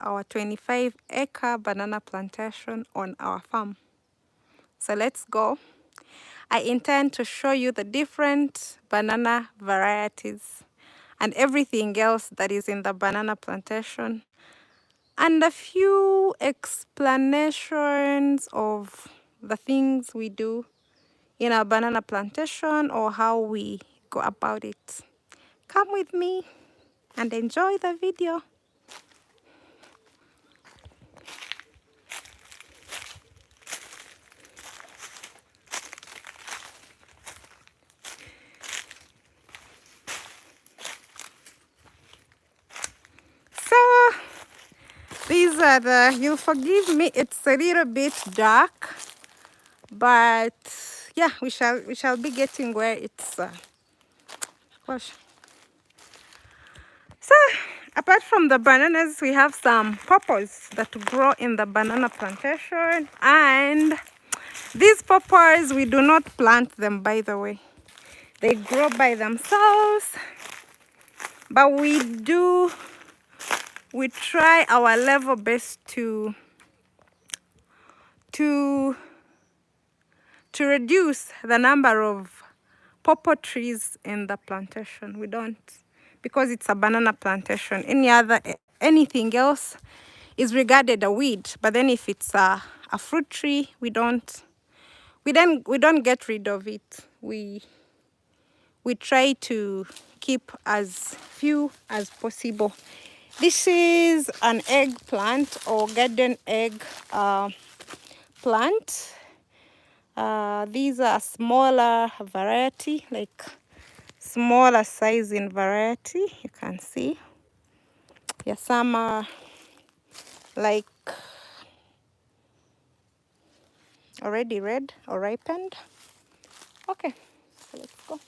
our 25-acre banana plantation on our farm. So let's go. I intend to show you the different banana varieties and everything else that is in the banana plantation, and a few explanations of the things we do in our banana plantation or how we go about it. Come with me and enjoy the video. So these are the, you'll forgive me, it's a little bit dark, but yeah, we shall be getting where it's gosh. So apart from the bananas, we have some pawpaws that grow in the banana plantation, and these pawpaws, we do not plant them, by the way. They grow by themselves, but we try our level best to reduce the number of pawpaw trees in the plantation. We don't, because it's a banana plantation. Anything else is regarded a weed, but then if it's a fruit tree, we don't get rid of it. We try to keep as few as possible. This is an eggplant or garden egg plant. These are smaller variety, like smaller size in variety. You can see. Yeah, some are like already red or ripened. Okay, so let's go.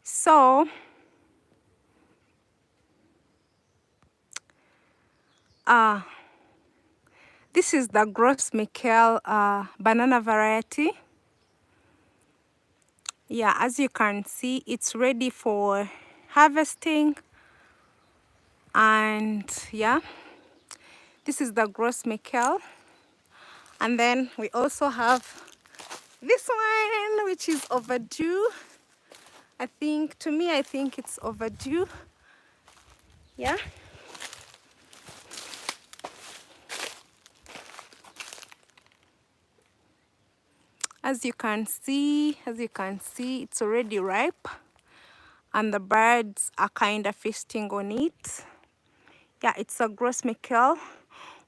So this is the Gros Michel banana variety. Yeah, as you can see, it's ready for harvesting. And yeah, this is the Gros Michel. And then we also have this one, which is overdue. I think it's overdue. Yeah. As you can see, it's already ripe, and the birds are kind of feasting on it. Yeah, it's a Gros Michel.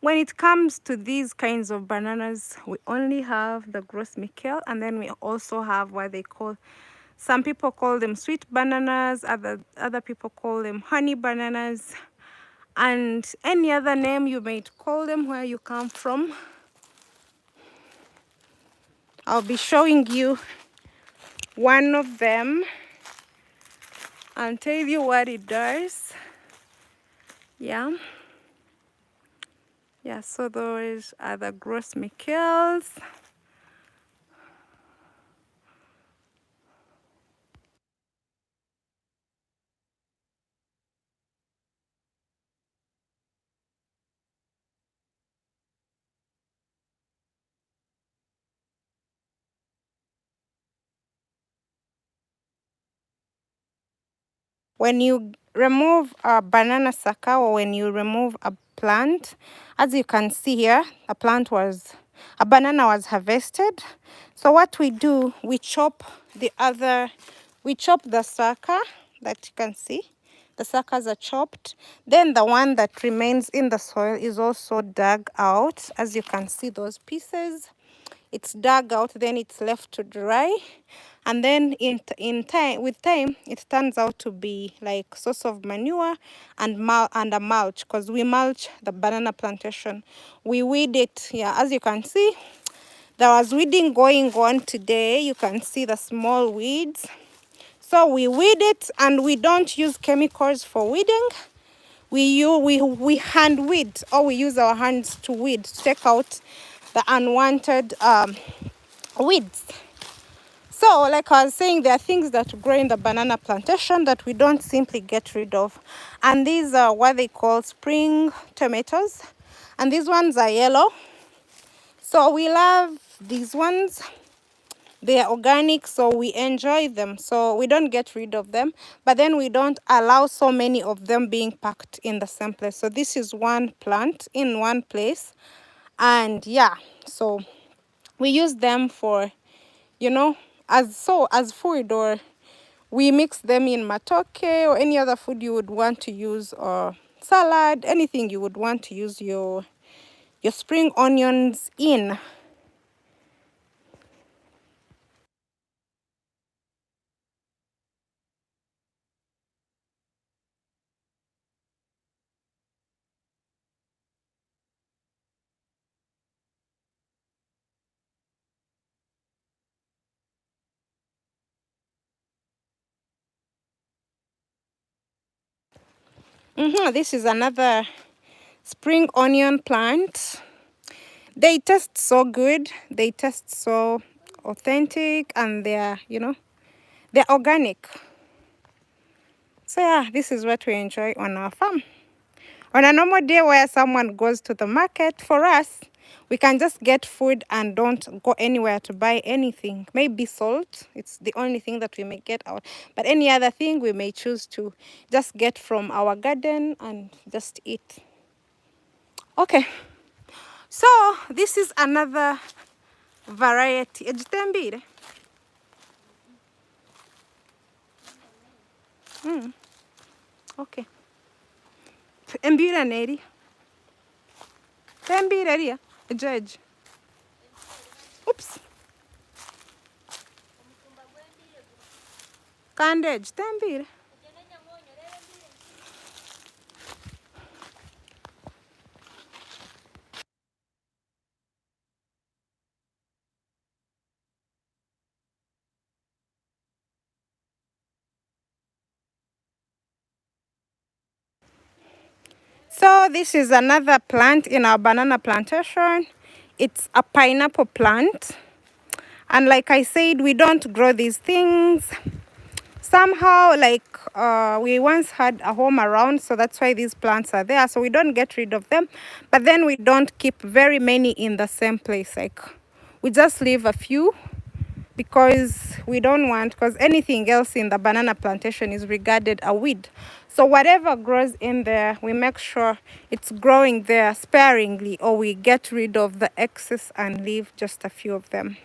When it comes to these kinds of bananas, we only have the Gros Michel, and then we also have what they call, some people call them sweet bananas, other people call them honey bananas, and any other name you might call them where you come from. I'll be showing you one of them and tell you what it does. Yeah, so those are the Gros Michels. When you remove a banana sucker, or when you remove a plant, as you can see here, the plant was a banana was harvested. So what we do, we chop the sucker that you can see. The suckers are chopped. Then the one that remains in the soil is also dug out. As you can see, those pieces, it's dug out, then it's left to dry. And then with time, it turns out to be like source of manure and a mulch, because we mulch the banana plantation. We weed it. Yeah, as you can see, there was weeding going on today. You can see the small weeds. So we weed it, and we don't use chemicals for weeding. We hand weed, or we use our hands to weed, to take out the unwanted weeds. So like I was saying, there are things that grow in the banana plantation that we don't simply get rid of. And these are what they call spring tomatoes. And these ones are yellow. So we love these ones. They are organic, so we enjoy them. So we don't get rid of them. But then we don't allow so many of them being packed in the same place. So this is one plant in one place. And yeah, so we use them for, as food, or we mix them in matoke or any other food you would want to use, or salad, anything you would want to use your spring onions in. This is another spring onion plant. They taste so good. They taste so authentic, and they're organic. So yeah, this is what we enjoy on our farm. On a normal day where someone goes to the market, for us, we can just get food and don't go anywhere to buy anything. Maybe salt, it's the only thing that we may get out. But any other thing we may choose to just get from our garden and just eat. Okay, so this is another variety. Ejitembire. Okay. Embira neri. Tembire ria. Judge. Oops. Kandej. Tembire. So this is another plant in our banana plantation. It's a pineapple plant. And like I said, we don't grow these things. Somehow, we once had a home around, so that's why these plants are there. So we don't get rid of them. But then we don't keep very many in the same place. Like, we just leave a few, because we don't want, because anything else in the banana plantation is regarded a weed. So whatever grows in there, we make sure it's growing there sparingly, or we get rid of the excess and leave just a few of them.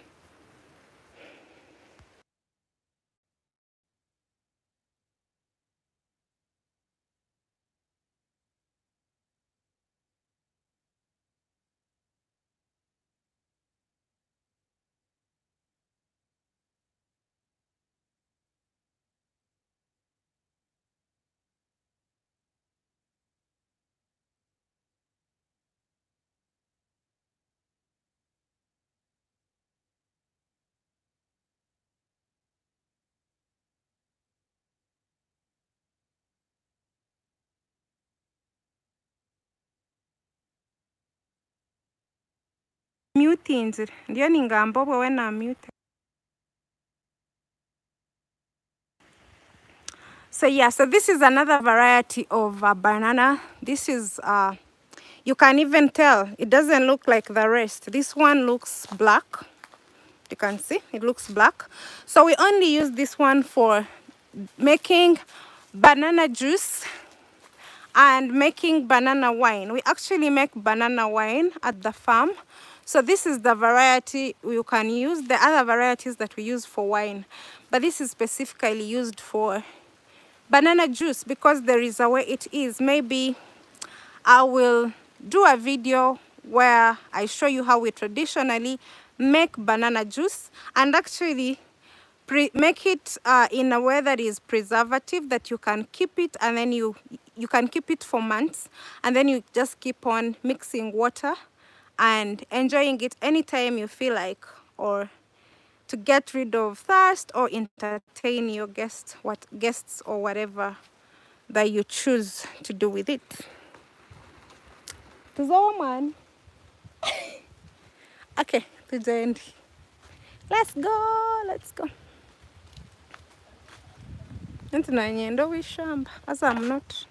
Mutins, ndio ningamba bwe na mute. So yeah, so this is another variety of banana. This is, you can even tell, it doesn't look like the rest. This one looks black. You can see, it looks black. So we only use this one for making banana juice and making banana wine. We actually make banana wine at the farm. So this is the variety you can use. The other varieties that we use for wine, but this is specifically used for banana juice because there is a way it is. Maybe I will do a video where I show you how we traditionally make banana juice, and actually make it in a way that is preservative, that you can keep it, and then you can keep it for months, and then you just keep on mixing water and enjoying it anytime you feel like, or to get rid of thirst or entertain your guests or whatever that you choose to do with it. Tuzo man. Okay, tujaendi. Let's go. Nti na nyendo wishamba. As I'm not.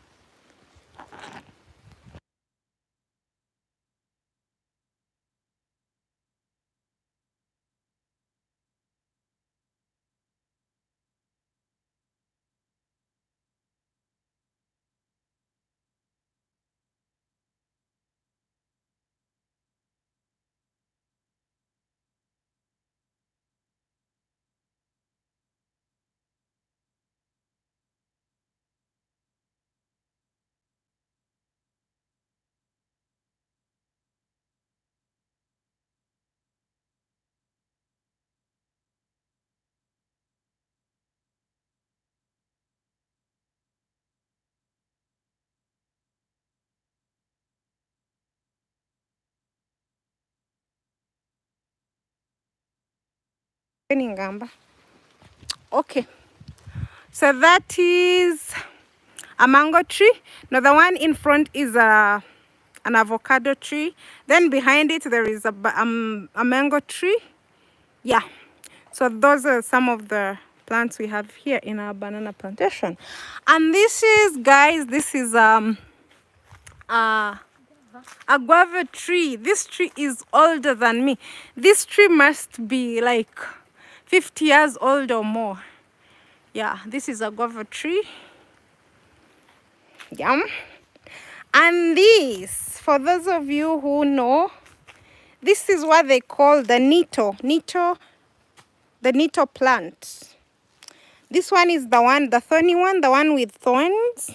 Ngamba. Okay. So that is a mango tree. Now the one in front is an avocado tree. Then behind it there is a mango tree. Yeah. So those are some of the plants we have here in our banana plantation. And this is, guys, this is a guava tree. This tree is older than me. This tree must be like 50 years old or more. Yeah, this is a guava tree. Yeah. And this, for those of you who know, this is what they call the the nito plant. This one is the thorny one, the one with thorns.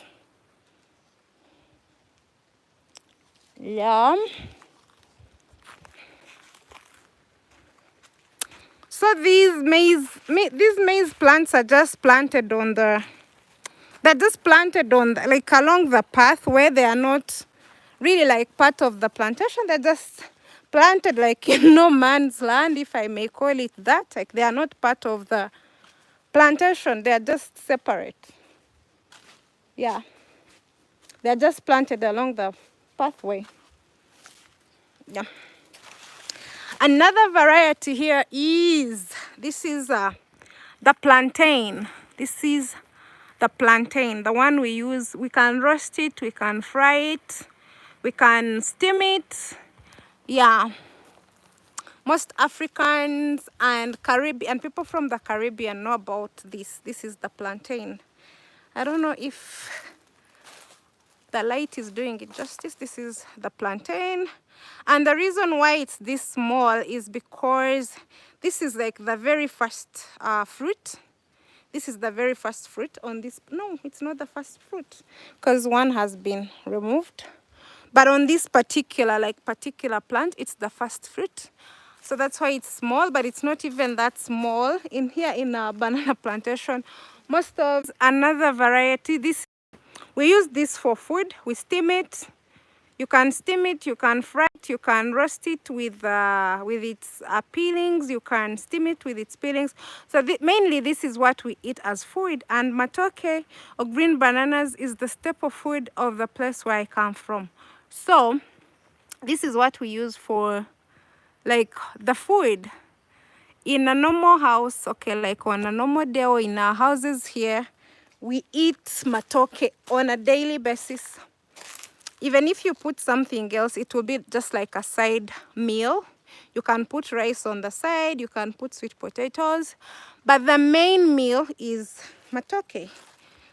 Yeah. So these maize plants are just planted on the, like along the path where they are not really like part of the plantation. They're just planted like in no man's land, if I may call it that. Like they are not part of the plantation. They are just separate. Yeah. They're just planted along the pathway. Yeah. Another variety here is, this is the plantain. This is the plantain, the one we use. We can roast it, we can fry it, we can steam it. Yeah. Most Africans and Caribbean people from the Caribbean know about this. This is the plantain. I don't know if the light is doing it justice. This is the plantain. And the reason why it's this small is because this is like the very first fruit. This is the very first fruit on this. No, it's not the first fruit because one has been removed. But on this particular plant, it's the first fruit. So that's why it's small, but it's not even that small. In here in a banana plantation, most of another variety, we use this for food. We steam it. You can steam it, you can fry it, you can roast it with its peelings. You can steam it with its peelings. So mainly this is what we eat as food. And matoke or green bananas is the staple food of the place where I come from. So this is what we use for like the food. In a normal house, okay, like on a normal day or in our houses here, we eat matoke on a daily basis. Even if you put something else, it will be just like a side meal. You can put rice on the side, you can put sweet potatoes, but the main meal is matoke.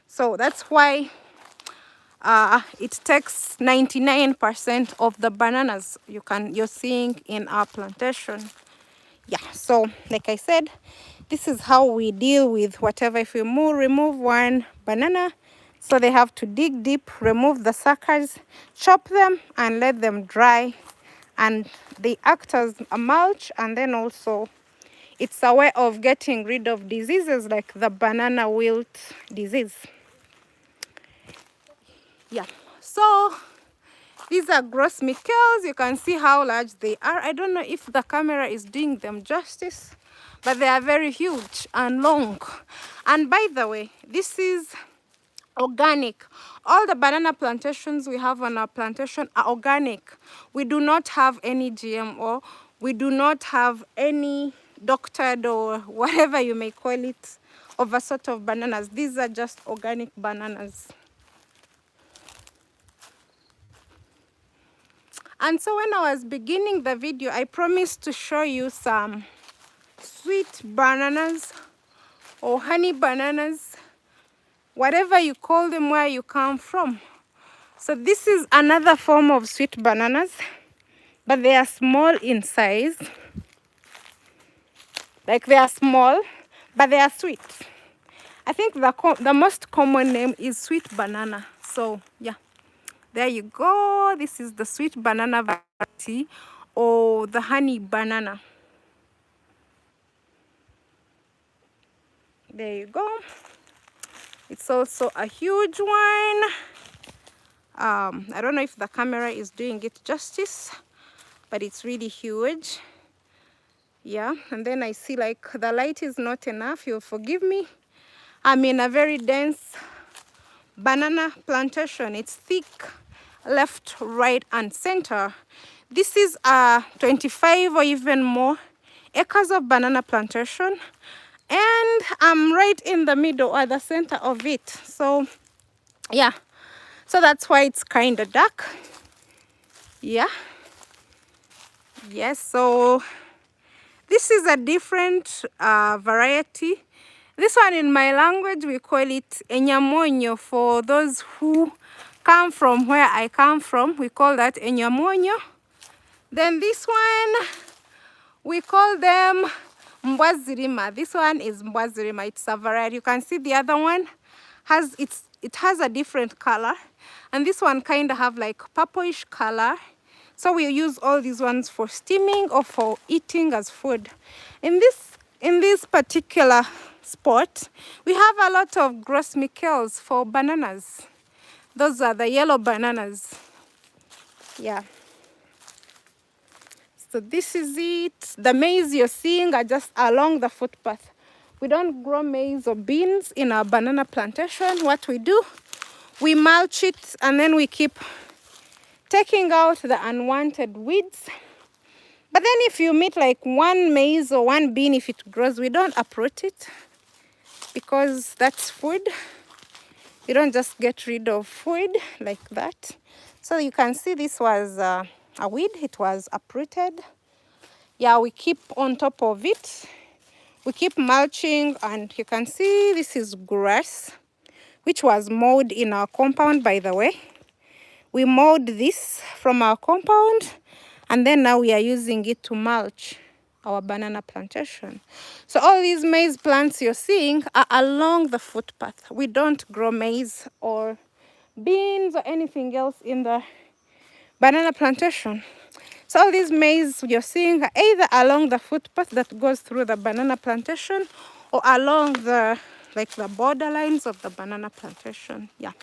So that's why it takes 99% of the bananas you're seeing in our plantation. Yeah, so like I said, this is how we deal with whatever. If we remove one banana, so they have to dig deep, remove the suckers, chop them and let them dry, and they act as a mulch. And then also it's a way of getting rid of diseases like the banana wilt disease. Yeah, so these are gross Michaels. You can see how large they are. I don't know if the camera is doing them justice, but they are very huge and long. And by the way, this is organic. All the banana plantations we have on our plantation are organic. We do not have any GMO. We do not have any doctored or whatever you may call it of a sort of bananas. These are just organic bananas. And so when I was beginning the video, I promised to show you some sweet bananas or honey bananas, whatever you call them, where you come from. So this is another form of sweet bananas, but they are small in size. Like they are small, but they are sweet. I think the most common name is sweet banana. So yeah. There you go. This is the sweet banana variety or the honey banana. There you go. It's also a huge one. I don't know if the camera is doing it justice, but it's really huge. Yeah, and then I see like the light is not enough. You'll forgive me. I'm in a very dense banana plantation. It's thick, left, right, and center. This is 25 or even more acres of banana plantation, and I'm right in the middle or the center of it. So yeah, so that's why it's kind of dark. Yeah, yes. So this is a different variety. This one in my language we call it enyamonyo. For those who come from where I come from, we call that enyamonyo. Then this one, we call them mbwazirima. This one is mbwazirima. It's a variety. You can see the other one it has a different color, and this one kind of have like purplish color. So we use all these ones for steaming or for eating as food. In this particular spot, we have a lot of gross Michaels for bananas. Those are the yellow bananas. Yeah. So this is it. The maize you're seeing are just along the footpath. We don't grow maize or beans in our banana plantation. What we do, we mulch it and then we keep taking out the unwanted weeds. But then if you meet like one maize or one bean, if it grows, we don't uproot it because that's food. You don't just get rid of food like that. So you can see this was a weed. It was uprooted. Yeah, we keep on top of it. We keep mulching, and you can see this is grass, which was mowed in our compound, by the way. We mowed this from our compound, and then now we are using it to mulch our banana plantation. So all these maize plants you're seeing are along the footpath. We don't grow maize or beans or anything else in the banana plantation. So all these maize you're seeing are either along the footpath that goes through the banana plantation or along the borderlines of the banana plantation. Yeah.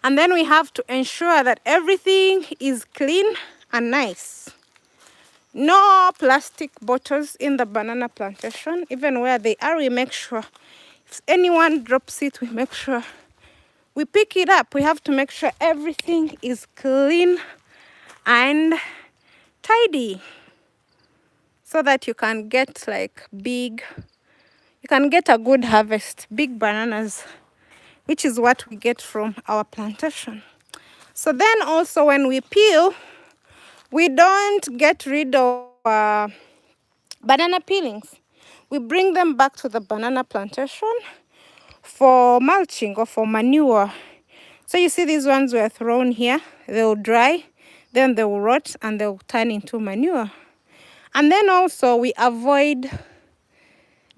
And then we have to ensure that everything is clean and nice. No plastic bottles in the banana plantation. Even where they are, we make sure if anyone drops it, we make sure we pick it up. We have to make sure everything is clean and tidy so that you can get you can get a good harvest, big bananas, which is what we get from our plantation. So then also when we peel, we don't get rid of banana peelings. We bring them back to the banana plantation for mulching or for manure. So you see these ones were thrown here, they'll dry, then they will rot and they'll turn into manure. And then also we avoid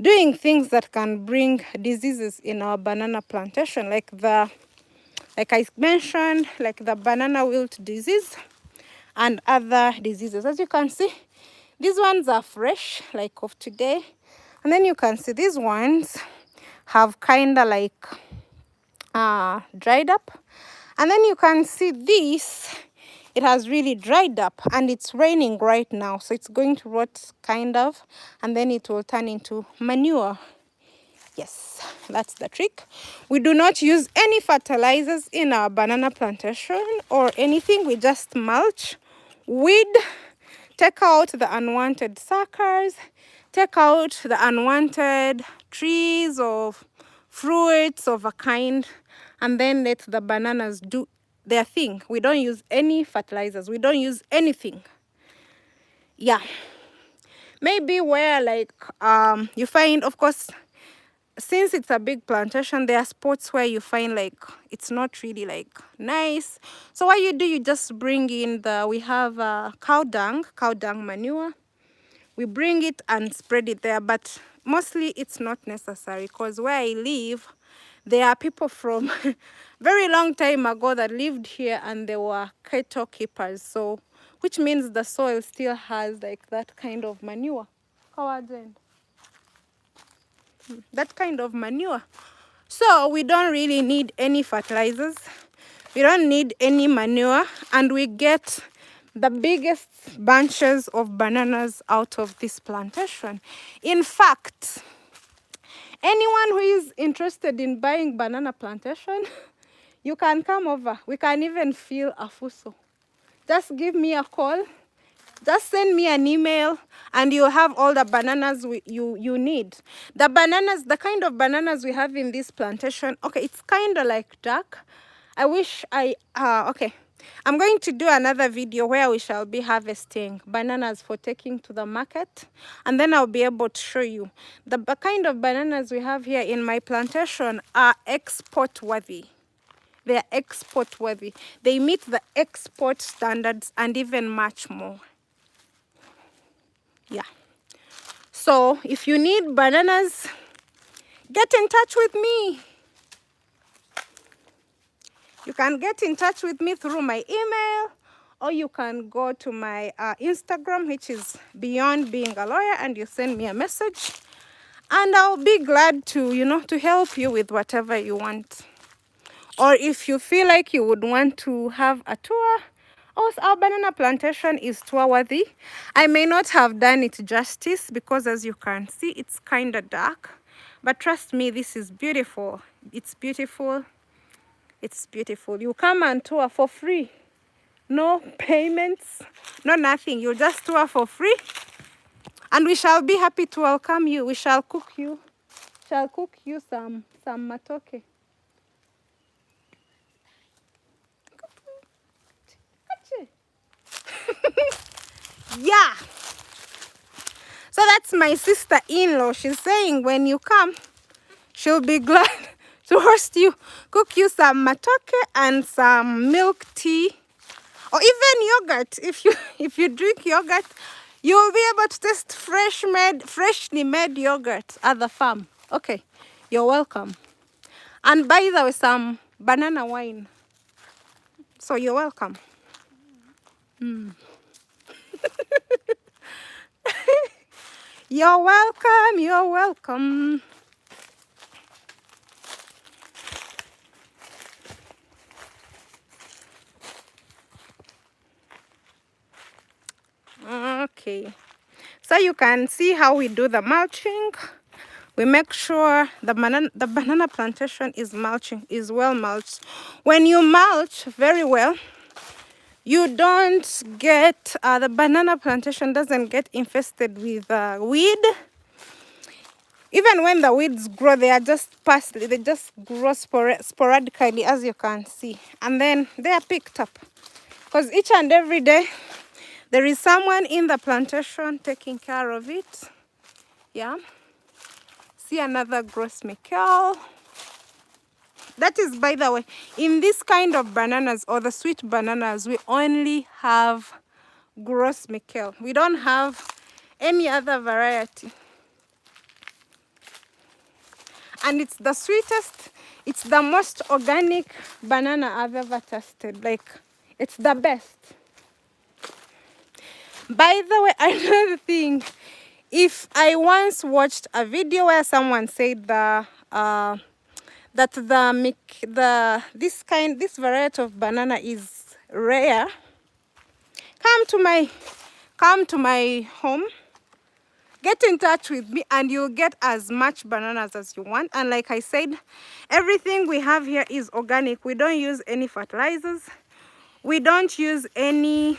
doing things that can bring diseases in our banana plantation, like I mentioned, like the banana wilt disease and other diseases. As you can see, these ones are fresh, like of today. And then you can see these ones have kind of like dried up. And then you can see this, it has really dried up and it's raining right now. So it's going to rot kind of, and then it will turn into manure. Yes, that's the trick. We do not use any fertilizers in our banana plantation or anything. We just mulch, weed, take out the unwanted suckers, take out the unwanted trees or fruits of a kind, and then let the bananas do their thing. We don't use any fertilizers. We don't use anything. Yeah. Maybe where like you find, of course, since it's a big plantation, there are spots where you find like it's not really like nice. So what you do, you just bring in we have cow dung manure. We bring it and spread it there, but mostly it's not necessary because where I live, there are people from very long time ago that lived here and they were cattle keepers. So, which means the soil still has like that kind of manure. That kind of manure. So we don't really need any fertilizers. We don't need any manure, and we get the biggest bunches of bananas out of this plantation. In fact, anyone who is interested in buying banana plantation, you can come over. We can even fill a fuso. Just give me a call. Just send me an email and you'll have all the bananas you need. The bananas, the kind of bananas we have in this plantation, okay, it's kind of like dark. I wish okay. I'm going to do another video where we shall be harvesting bananas for taking to the market. And then I'll be able to show you. The kind of bananas we have here in my plantation are export worthy. They are export worthy. They meet the export standards and even much more. Yeah. So if you need bananas, get in touch with me. You can get in touch with me through my email, or you can go to my Instagram, which is Beyond Being a Lawyer, and you send me a message. And I'll be glad to, to help you with whatever you want. Or if you feel like you would want to have a tour, also, our banana plantation is tour worthy. I may not have done it justice because as you can see, it's kind of dark. But trust me, this is beautiful. It's beautiful. It's beautiful. You come and tour for free. No payments, no nothing. You just tour for free. And we shall be happy to welcome you. We shall cook you. Shall cook you some matoke. Yeah. So that's my sister-in-law. She's saying when you come, she'll be glad to host you, cook you some matoke and some milk tea, or even yogurt. If you drink yogurt, you'll be able to taste freshly made yogurt at the farm. Okay, you're welcome. And by the way, some banana wine. So you're welcome. You're welcome, you're welcome. Okay, so you can see how we do the mulching. We make sure the banana plantation is well mulched. When you mulch very well, you don't get, the banana plantation doesn't get infested with weed. Even when the weeds grow, they are just sparsely, they just grow sporadically, as you can see. And then they are picked up. Because each and every day, there is someone in the plantation taking care of it. Yeah. See another gross Michael. That is, by the way, in this kind of bananas or the sweet bananas, we only have Gros Michel. We don't have any other variety. And it's the sweetest, it's the most organic banana I've ever tasted. Like, it's the best. By the way, another thing, if I once watched a video where someone said that this variety of banana is rare, come to my home, get in touch with me, and you'll get as much bananas as you want. And like I said, everything we have here is organic. We don't use any fertilizers. We don't use anything,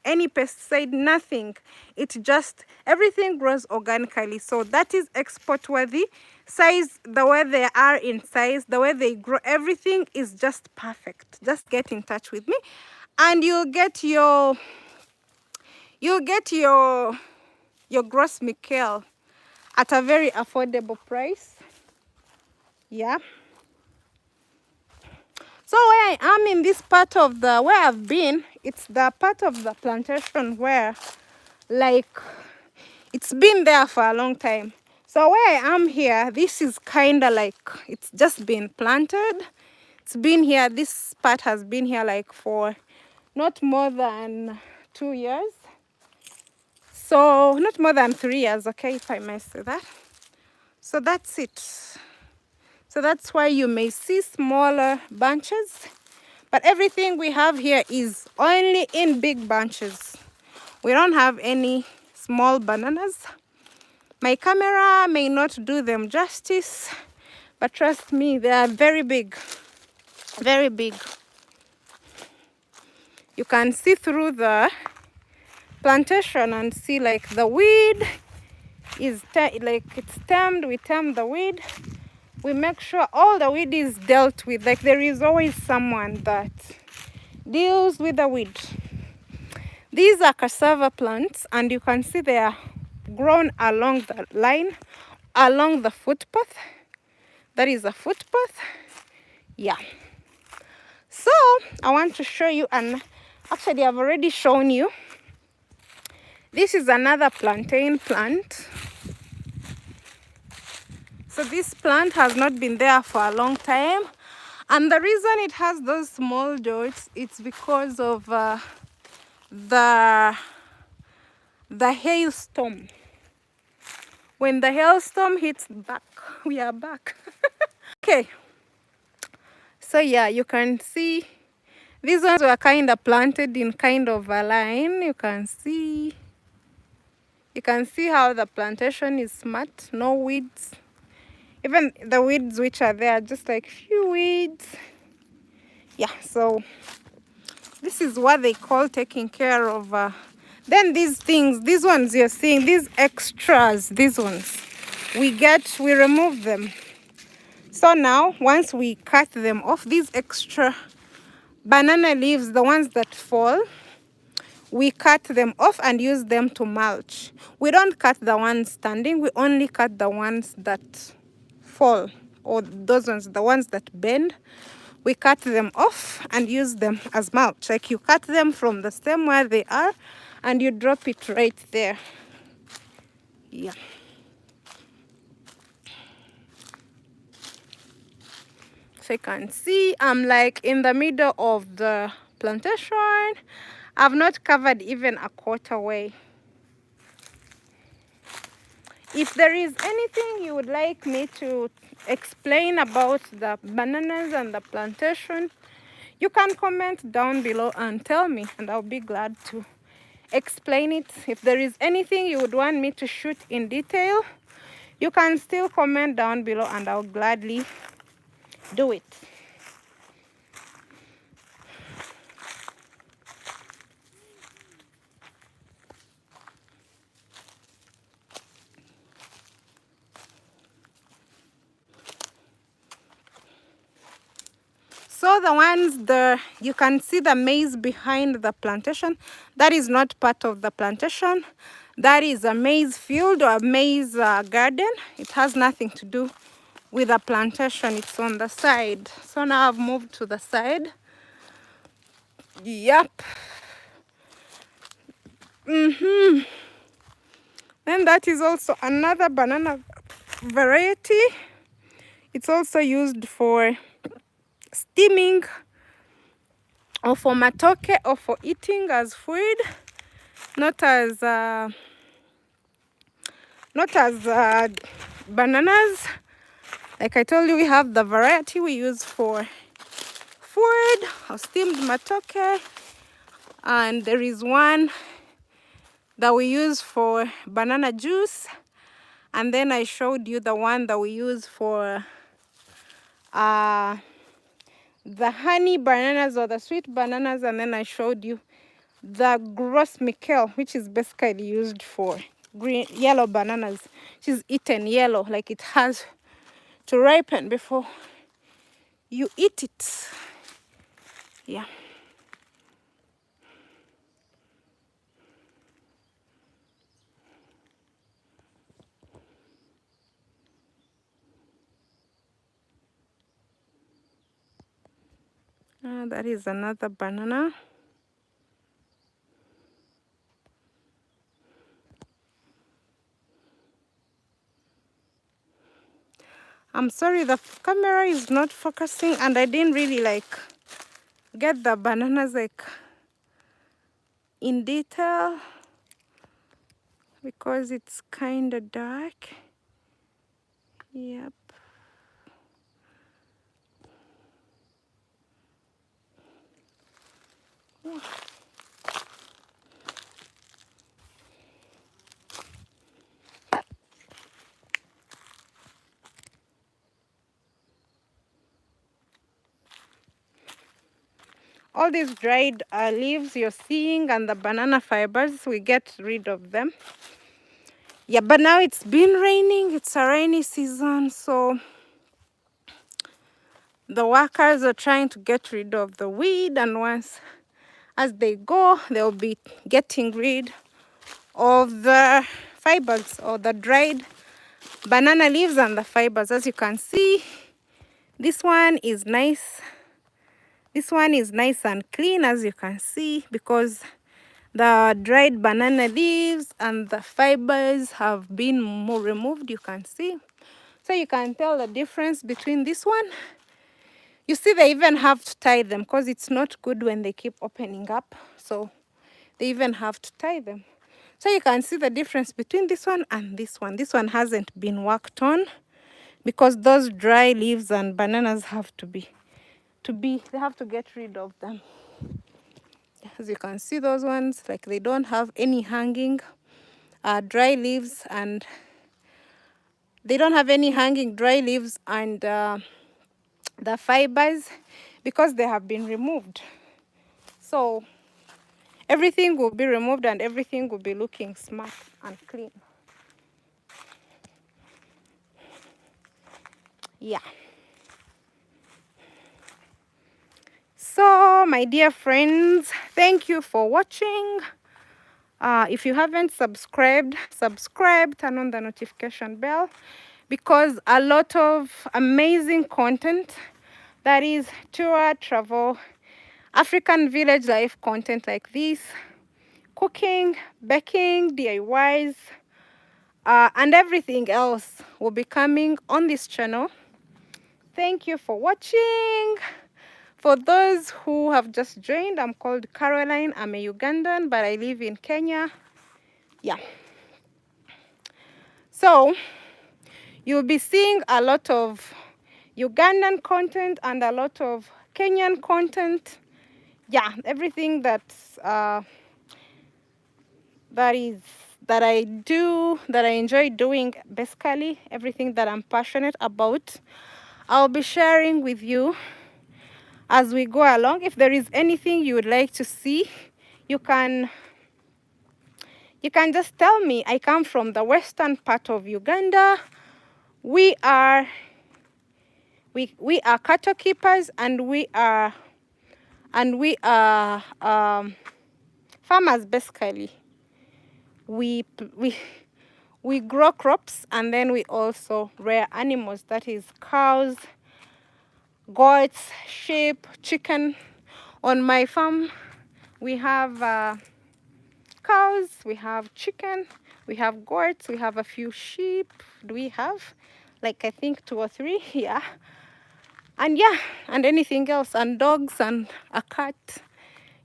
any pesticide, nothing. It's just everything grows organically. So that is export worthy. Size, the way they are in size, the way they grow, everything is just perfect. Just get in touch with me and you'll get your Gros Michel at a very affordable price. Yeah. So where I am in this part of where I've been, it's the part of the plantation where, like, it's been there for a long time. So where I am here, this is kind of like, it's just been planted. It's been here, this part has been here like for not more than 2 years. So not more than 3 years, okay, if I may say that. So that's it. So that's why you may see smaller bunches. But everything we have here is only in big bunches. We don't have any small bananas. My camera may not do them justice, but trust me, they are very big. Very big. You can see through the plantation and see like the weed is like it's tamed. We tame the weed. We make sure all the weed is dealt with. Like there is always someone that deals with the weed. These are cassava plants and you can see they are grown along the line, along the footpath. That is a footpath. Yeah. So I want to show you, and actually I've already shown you. This is another plantain plant. So this plant has not been there for a long time. And the reason it has those small dots, it's because of the hailstorm. When the hailstorm hits back, we are back. Okay. So yeah, you can see these ones were kind of planted in kind of a line. You can see how the plantation is smart, no weeds. Even the weeds which are there, just like few weeds. Yeah, so this is what they call taking care of. Then these things, these ones you're seeing, these extras, these ones, we remove them. So now, once we cut them off, these extra banana leaves, the ones that fall, we cut them off and use them to mulch. We don't cut the ones standing, we only cut the ones that fall, or those ones, the ones that bend. We cut them off and use them as mulch. Like you cut them from the stem where they are and you drop it right there. Yeah. So you can see I'm like in the middle of the plantation. I've not covered even a quarter way. If there is anything you would like me to explain about the bananas and the plantation, you can comment down below and tell me, and I'll be glad to explain it. If there is anything you would want me to shoot in detail, you can still comment down below and I'll gladly do it. So the ones, you can see the maize behind the plantation. That is not part of the plantation. That is a maize field or a maize garden. It has nothing to do with a plantation. It's on the side. So now I've moved to the side. Yep. Then that is also another banana variety. It's also used for steaming or for matoke or for eating as food, not as bananas. Like I told you, we have the variety we use for food or steamed matoke, and there is one that we use for banana juice, and then I showed you the one that we use for the honey bananas or the sweet bananas, and then I showed you the gross Mikel, which is basically used for green yellow bananas. She's eaten yellow, like it has to ripen before you eat it. Yeah. That is another banana. I'm sorry, the camera is not focusing, and I didn't really like get the bananas like in detail because it's kind of dark. Yep. All these dried leaves you're seeing and the banana fibers, we get rid of them. Yeah, but now it's been raining. It's a rainy season, so the workers are trying to get rid of the weed, and once as they go, they'll be getting rid of the fibers or the dried banana leaves and the fibers. As you can see, this one is nice. This one is nice and clean, as you can see, because the dried banana leaves and the fibers have been more removed, you can see. So you can tell the difference between this one. You see, they even have to tie them because it's not good when they keep opening up. So they even have to tie them. So you can see the difference between this one and this one. This one hasn't been worked on because those dry leaves and bananas have they have to get rid of them. As you can see, those ones, like they don't have any hanging dry leaves, and they don't have any hanging dry leaves and the fibers because they have been removed. So everything will be removed and everything will be looking smart and clean. Yeah. So my dear friends, thank you for watching. If you haven't subscribed, subscribe, turn on the notification bell, because a lot of amazing content, that is tour, travel, African village life content like this, cooking, baking, DIYs, and everything else will be coming on this channel. Thank you for watching. For those who have just joined, I'm called Caroline. I'm a Ugandan, but I live in Kenya. Yeah. So you'll be seeing a lot of Ugandan content and a lot of Kenyan content. Yeah, everything that I do, that I enjoy doing, basically everything that I'm passionate about, I'll be sharing with you as we go along. If there is anything you would like to see, you can just tell me. I come from the western part of Uganda. We are cattle keepers, and we are farmers basically. We We grow crops, and then we also rear animals, that is cows, goats, sheep, chicken. On my farm, we have cows, we have chicken, we have goats, we have a few sheep. Do we have? Like, I think 2 or 3, yeah. And yeah, and anything else, and dogs and a cat.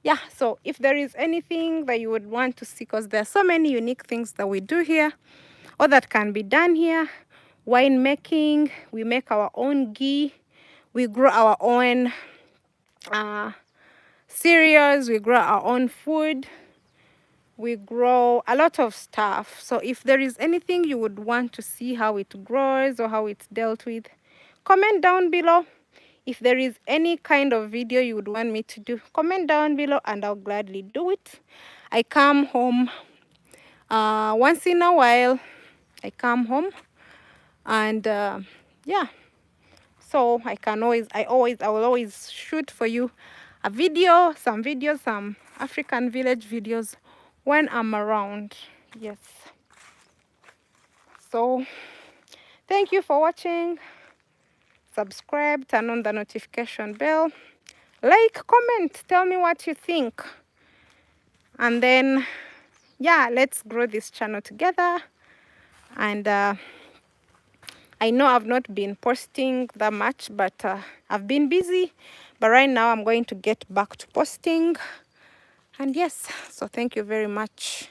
Yeah, so if there is anything that you would want to see, because there are so many unique things that we do here or that can be done here. Wine making, we make our own ghee, we grow our own cereals, we grow our own food, we grow a lot of stuff. So if there is anything you would want to see how it grows or how it's dealt with, comment down below. If there is any kind of video you would want me to do, comment down below and I'll gladly do it. I come home once in a while. I come home and yeah, so I will always shoot for you a video, some videos, some African village videos when I'm around. Yes. So thank you for watching. Subscribe, turn on the notification bell, like, comment, tell me what you think, and then yeah, let's grow this channel together. And I know I've not been posting that much, but I've been busy. But right now I'm going to get back to posting. And yes, so thank you very much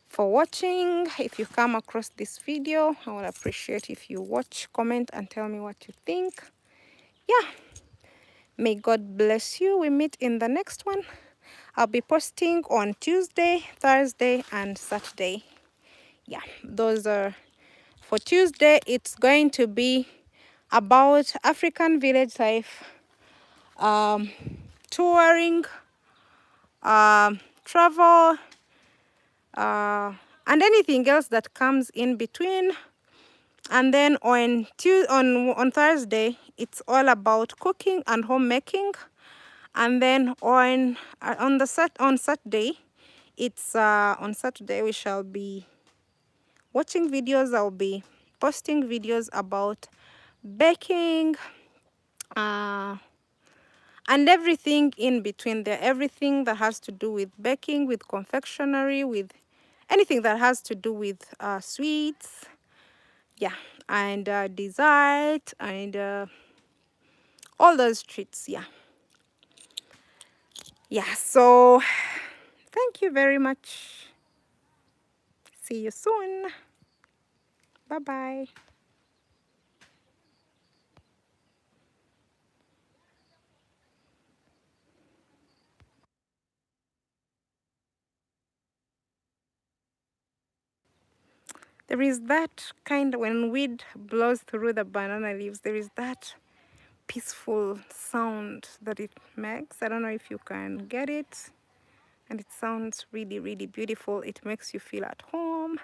for watching. If you come across this video, I would appreciate if you watch, comment, and tell me what you think. Yeah, may God bless you. We meet in the next one. I'll be posting on Tuesday, Thursday, and Saturday. Yeah, those are for Tuesday. It's going to be about African village life, touring, travel, and anything else that comes in between. And then on Thursday, it's all about cooking and homemaking. And then on Saturday, it's on Saturday we shall be watching videos. I'll be posting videos about baking, and everything in between there. Everything that has to do with baking, with confectionery, with anything that has to do with sweets. Yeah, and dessert and all those treats. Yeah. Yeah, so thank you very much. See you soon. Bye bye. There is that kind, when wind blows through the banana leaves, there is that peaceful sound that it makes. I don't know if you can get it. And it sounds really, really beautiful. It makes you feel at home.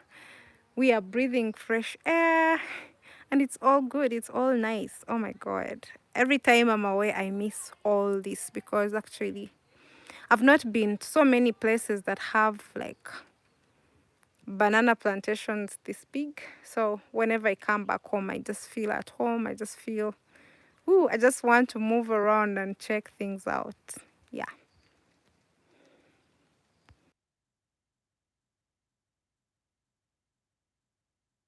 We are breathing fresh air. And it's all good. It's all nice. Oh my God. Every time I'm away, I miss all this, because actually I've not been to so many places that have like banana plantations this big. So whenever I come back home, I just feel at home. I just feel, ooh, I just want to move around and check things out. Yeah.